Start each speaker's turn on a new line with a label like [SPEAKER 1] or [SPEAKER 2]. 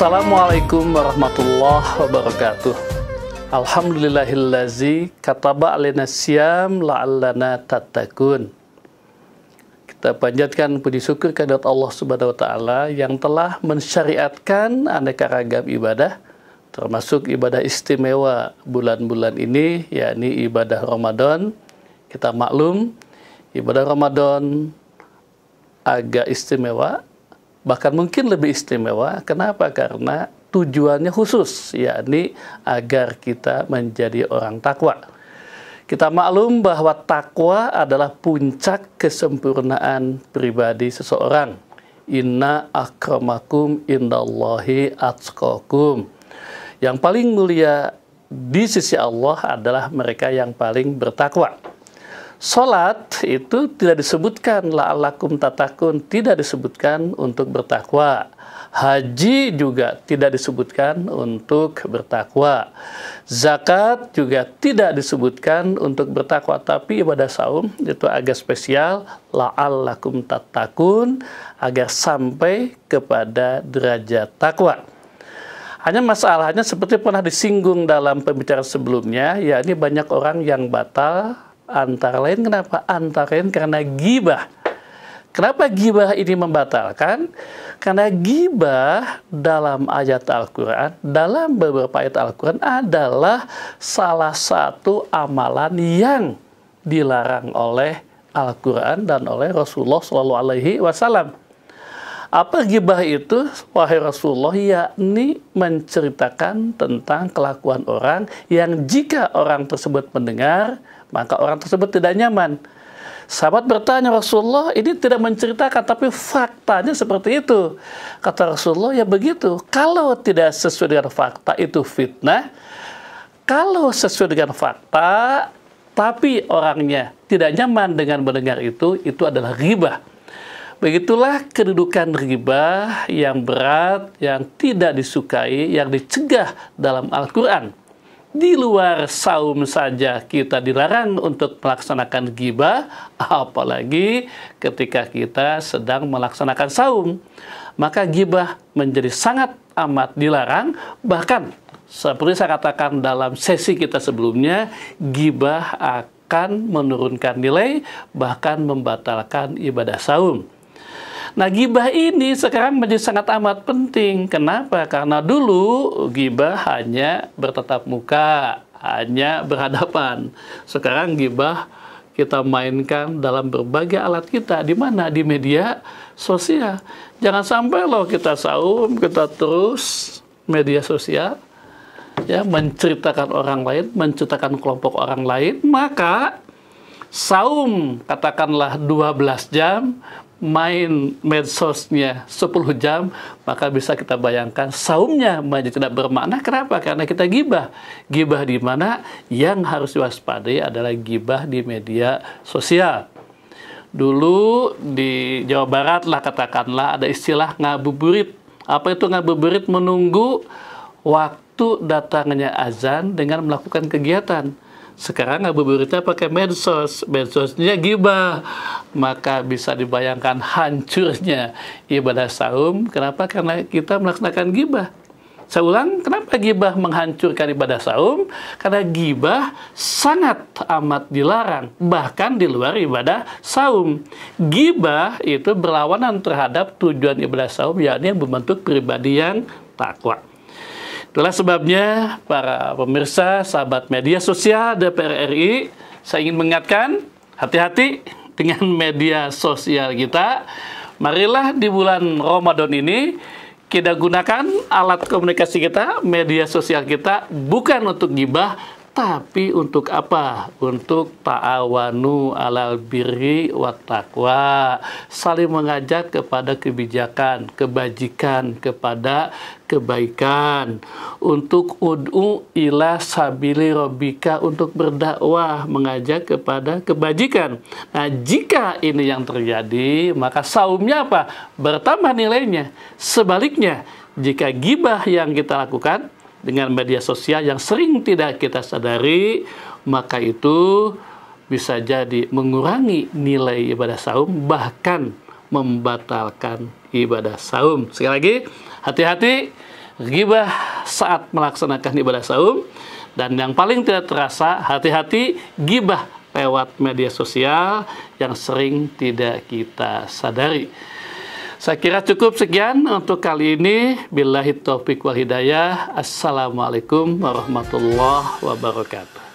[SPEAKER 1] Assalamualaikum warahmatullahi wabarakatuh. Alhamdulillahillazi kataba alaina syiyam la'allana tattaqun. Kita panjatkan puji syukur kehadirat Allah Subhanahu wa taala yang telah mensyariatkan aneka ragam ibadah, termasuk ibadah istimewa bulan-bulan ini, yakni ibadah Ramadan. Kita maklum ibadah Ramadan agak istimewa, bahkan mungkin lebih istimewa. Kenapa? Karena tujuannya khusus, yakni agar kita menjadi orang takwa. Kita maklum bahwa takwa adalah puncak kesempurnaan pribadi seseorang. Inna akramakum indallahi atqakum. Yang paling mulia di sisi Allah adalah mereka yang paling bertakwa. Salat itu tidak disebutkan la'allakum tattaqun, tidak disebutkan untuk bertakwa. Haji juga tidak disebutkan untuk bertakwa. Zakat juga tidak disebutkan untuk bertakwa. Tapi ibadah saum itu agak spesial, la'allakum tattaqun, agar sampai kepada derajat takwa. Hanya masalahnya seperti pernah disinggung dalam pembicaraan sebelumnya, yakni banyak orang yang batal. Antara lain kenapa? Antara lain karena ghibah. Kenapa ghibah ini membatalkan? Karena ghibah dalam ayat Al-Quran, dalam beberapa ayat Al-Quran adalah salah satu amalan yang dilarang oleh Al-Quran dan oleh Rasulullah SAW. Apa ghibah itu, wahai Rasulullah? Yakni menceritakan tentang kelakuan orang yang jika orang tersebut mendengar, maka orang tersebut tidak nyaman. Sahabat bertanya, Rasulullah, ini tidak menceritakan, tapi faktanya seperti itu. Kata Rasulullah, ya begitu. Kalau tidak sesuai dengan fakta, itu fitnah. Kalau sesuai dengan fakta, tapi orangnya tidak nyaman dengan mendengar itu adalah ghibah. Begitulah kedudukan ghibah yang berat, yang tidak disukai, yang dicegah dalam Al-Quran. Di luar saum saja kita dilarang untuk melaksanakan ghibah, apalagi ketika kita sedang melaksanakan saum. Maka ghibah menjadi sangat amat dilarang. Bahkan seperti saya katakan dalam sesi kita sebelumnya, ghibah akan menurunkan nilai, bahkan membatalkan ibadah saum. Nah, ghibah ini sekarang menjadi sangat amat penting. Kenapa? Karena dulu ghibah hanya bertatap muka, hanya berhadapan. Sekarang ghibah kita mainkan dalam berbagai alat kita. Di mana? Di media sosial. Jangan sampai loh kita saum, kita terus media sosial, ya, menceritakan orang lain, menceritakan kelompok orang lain. Maka saum katakanlah 12 jam, main medsosnya 10 jam, maka bisa kita bayangkan saumnya menjadi tidak bermakna. Kenapa? Karena kita ghibah. Ghibah di mana? Yang harus diwaspadai adalah ghibah di media sosial. Dulu di Jawa Barat lah katakanlah ada istilah ngabuburit. Apa itu ngabuburit? Menunggu waktu datangnya azan dengan melakukan kegiatan. Sekarang ngabuburitnya pakai medsos, medsosnya ghibah. Maka bisa dibayangkan hancurnya ibadah saum. Kenapa? Karena kita melaksanakan ghibah. Saya ulang, kenapa ghibah menghancurkan ibadah saum? Karena ghibah sangat amat dilarang, bahkan di luar ibadah saum. Ghibah itu berlawanan terhadap tujuan ibadah saum, yakni yang membentuk pribadi yang takwa. Itulah sebabnya para pemirsa, sahabat media sosial DPR RI, saya ingin mengingatkan, hati-hati dengan media sosial kita. Marilah di bulan Ramadan ini kita gunakan alat komunikasi kita, media sosial kita, bukan untuk ghibah, tapi untuk apa? Untuk ta'awanu alal birri wat taqwa, saling mengajak kepada kebijakan, kebajikan, kepada kebaikan, untuk ud'u ila sabili rabbika, untuk berdakwah, mengajak kepada kebajikan. Nah, jika ini yang terjadi, maka saumnya apa? Bertambah nilainya. Sebaliknya, jika ghibah yang kita lakukan dengan media sosial yang sering tidak kita sadari, maka itu bisa jadi mengurangi nilai ibadah saum, bahkan membatalkan ibadah saum. Sekali lagi, hati-hati ghibah saat melaksanakan ibadah saum, dan yang paling tidak terasa, hati-hati ghibah lewat media sosial yang sering tidak kita sadari. Saya kira cukup sekian untuk kali ini. Billahi taufiq wal hidayah. Assalamualaikum warahmatullahi wabarakatuh.